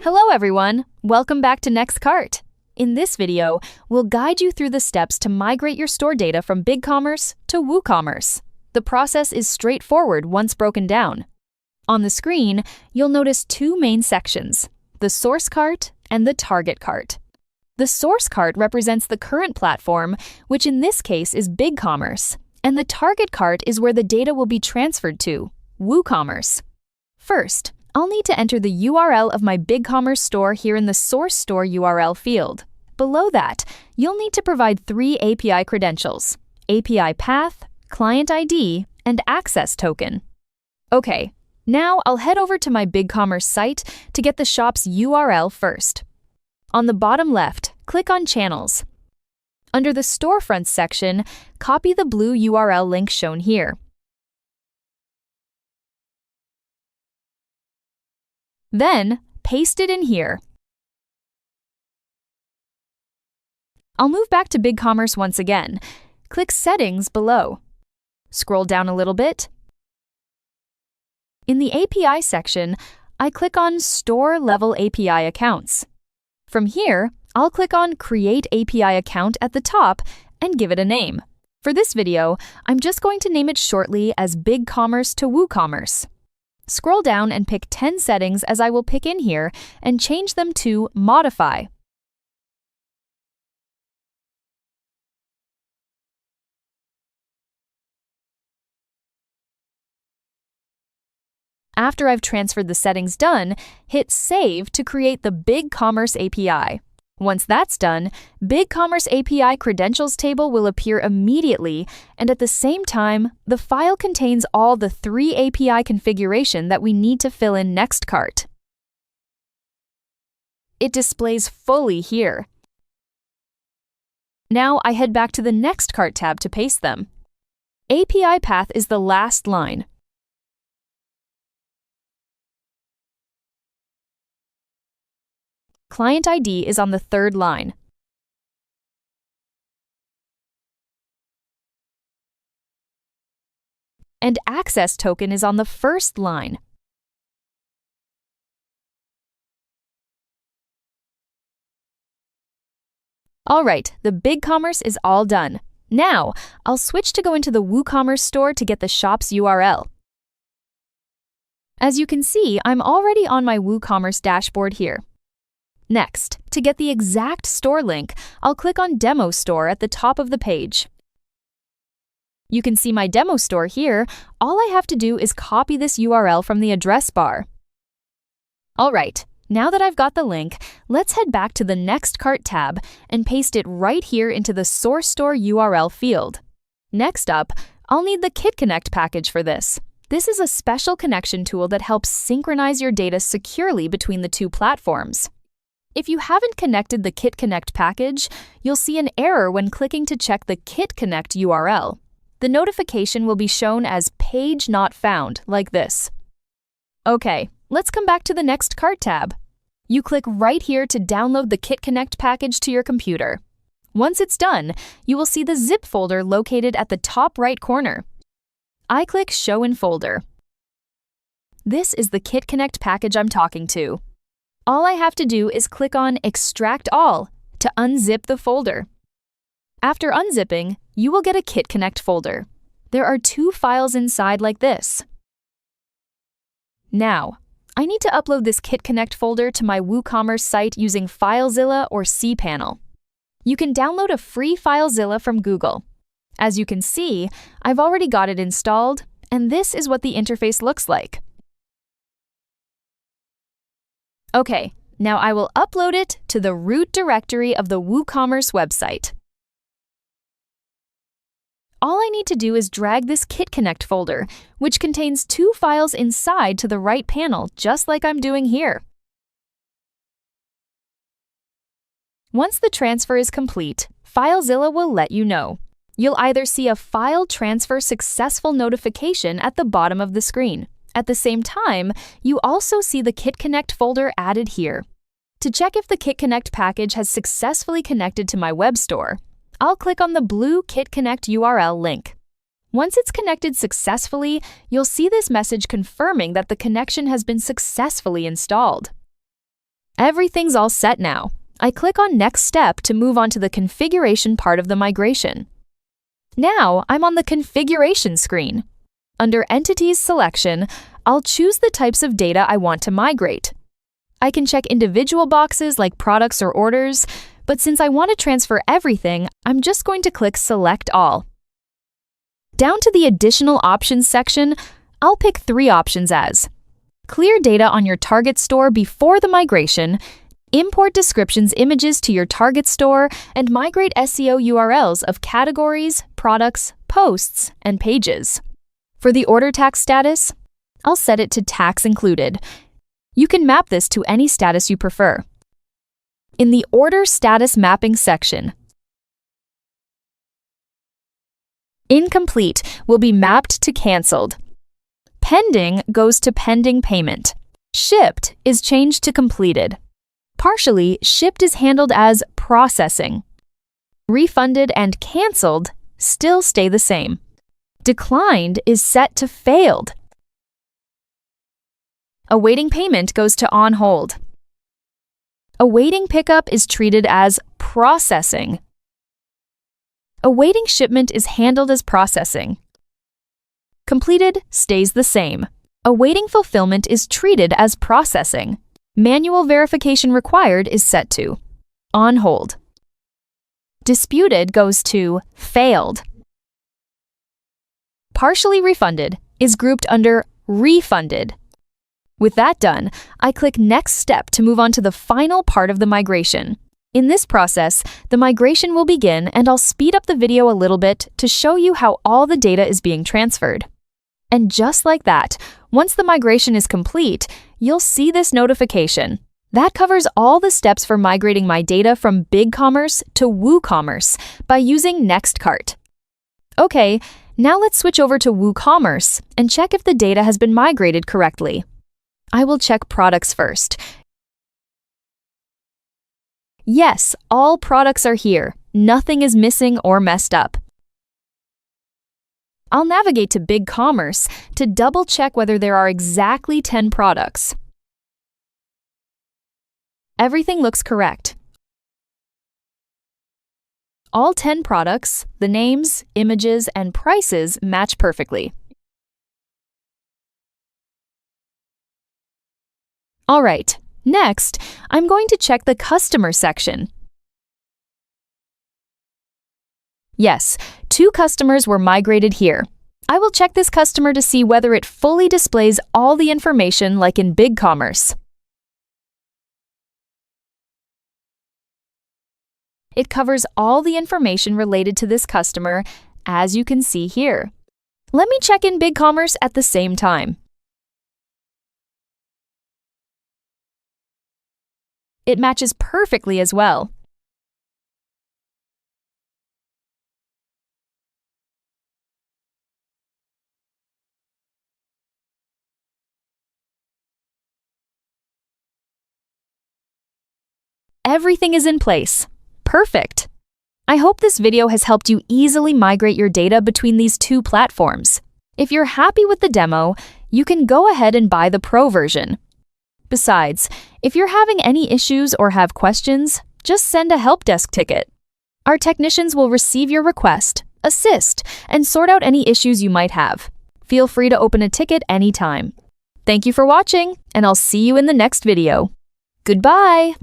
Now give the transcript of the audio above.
Hello everyone, welcome back to Next Cart. In this video, we'll guide you through the steps to migrate your store data from BigCommerce to WooCommerce. The process is straightforward once broken down. On the screen, you'll notice two main sections, the source cart and the target cart. The source cart represents the current platform, which in this case is BigCommerce, and the target cart is where the data will be transferred to, WooCommerce. First, I'll need to enter the URL of my BigCommerce store here in the Source Store URL field. Below that, you'll need to provide 3 API credentials: API path, client ID, and access token. Okay, now I'll head over to my BigCommerce site to get the shop's URL first. On the bottom left, click on Channels. Under the Storefronts section, copy the blue URL link shown here. Then, paste it in here. I'll move back to BigCommerce once again. Click Settings below. Scroll down a little bit. In the API section, I click on Store Level API Accounts. From here, I'll click on Create API Account at the top and give it a name. For this video, I'm just going to name it shortly as BigCommerce to WooCommerce. Scroll down and pick 10 settings as I will pick in here and change them to Modify. After I've transferred the settings done, hit Save to create the BigCommerce API. Once that's done, BigCommerce API credentials table will appear immediately, and at the same time, the file contains all the 3 API configuration that we need to fill in next cart. It displays fully here. Now I head back to the Next Cart tab to paste them. API path is the last line. Client ID is on the 3rd line. And access token is on the 1st line. All right, the BigCommerce is all done. Now, I'll switch to go into the WooCommerce store to get the shop's URL. As you can see, I'm already on my WooCommerce dashboard here. Next, to get the exact store link, I'll click on Demo Store at the top of the page. You can see my demo store here. All I have to do is copy this URL from the address bar. All right, now that I've got the link, let's head back to the Next Cart tab and paste it right here into the Source Store URL field. Next up, I'll need the Kit Connect package for this. This is a special connection tool that helps synchronize your data securely between the two platforms. If you haven't connected the Kit Connect package, you'll see an error when clicking to check the Kit Connect URL. The notification will be shown as Page Not Found, like this. Okay, let's come back to the Next Cart tab. You click right here to download the Kit Connect package to your computer. Once it's done, you will see the zip folder located at the top right corner. I click Show in Folder. This is the Kit Connect package I'm talking to. All I have to do is click on Extract All to unzip the folder. After unzipping, you will get a Kit Connect folder. There are 2 files inside like this. Now, I need to upload this Kit Connect folder to my WooCommerce site using FileZilla or cPanel. You can download a free FileZilla from Google. As you can see, I've already got it installed, and this is what the interface looks like. Okay, now I will upload it to the root directory of the WooCommerce website. All I need to do is drag this Kit Connect folder, which contains 2 files inside, to the right panel, just like I'm doing here. Once the transfer is complete, FileZilla will let you know. You'll either see a File Transfer Successful notification at the bottom of the screen. At the same time, you also see the Kit Connect folder added here. To check if the Kit Connect package has successfully connected to my web store, I'll click on the blue Kit Connect URL link. Once it's connected successfully, you'll see this message confirming that the connection has been successfully installed. Everything's all set now. I click on Next Step to move on to the configuration part of the migration. Now, I'm on the configuration screen. Under Entities Selection, I'll choose the types of data I want to migrate. I can check individual boxes like products or orders, but since I want to transfer everything, I'm just going to click Select All. Down to the Additional Options section, I'll pick 3 options as clear data on your target store before the migration, import descriptions images to your target store, and migrate SEO URLs of categories, products, posts, and pages. For the order tax status, I'll set it to Tax Included. You can map this to any status you prefer. In the Order Status Mapping section, Incomplete will be mapped to Canceled. Pending goes to Pending Payment. Shipped is changed to Completed. Partially shipped is handled as Processing. Refunded and Canceled still stay the same. Declined is set to Failed. Awaiting payment goes to On Hold. Awaiting pickup is treated as Processing. Awaiting shipment is handled as Processing. Completed stays the same. Awaiting fulfillment is treated as Processing. Manual verification required is set to On Hold. Disputed goes to Failed. Partially refunded is grouped under Refunded. With that done, I click Next Step to move on to the final part of the migration. In this process, the migration will begin, and I'll speed up the video a little bit to show you how all the data is being transferred. And just like that, once the migration is complete, you'll see this notification. That covers all the steps for migrating my data from BigCommerce to WooCommerce by using NextCart. Okay, now let's switch over to WooCommerce and check if the data has been migrated correctly. I will check products first. Yes, all products are here. Nothing is missing or messed up. I'll navigate to BigCommerce to double-check whether there are exactly 10 products. Everything looks correct. All 10 products, the names, images, and prices match perfectly. All right, next, I'm going to check the customer section. Yes, 2 customers were migrated here. I will check this customer to see whether it fully displays all the information like in BigCommerce. It covers all the information related to this customer, as you can see here. Let me check in BigCommerce at the same time. It matches perfectly as well. Everything is in place. Perfect. I hope this video has helped you easily migrate your data between these 2 platforms. If you're happy with the demo, you can go ahead and buy the Pro version. Besides, if you're having any issues or have questions, just send a help desk ticket. Our technicians will receive your request, assist, and sort out any issues you might have. Feel free to open a ticket anytime. Thank you for watching, and I'll see you in the next video. Goodbye!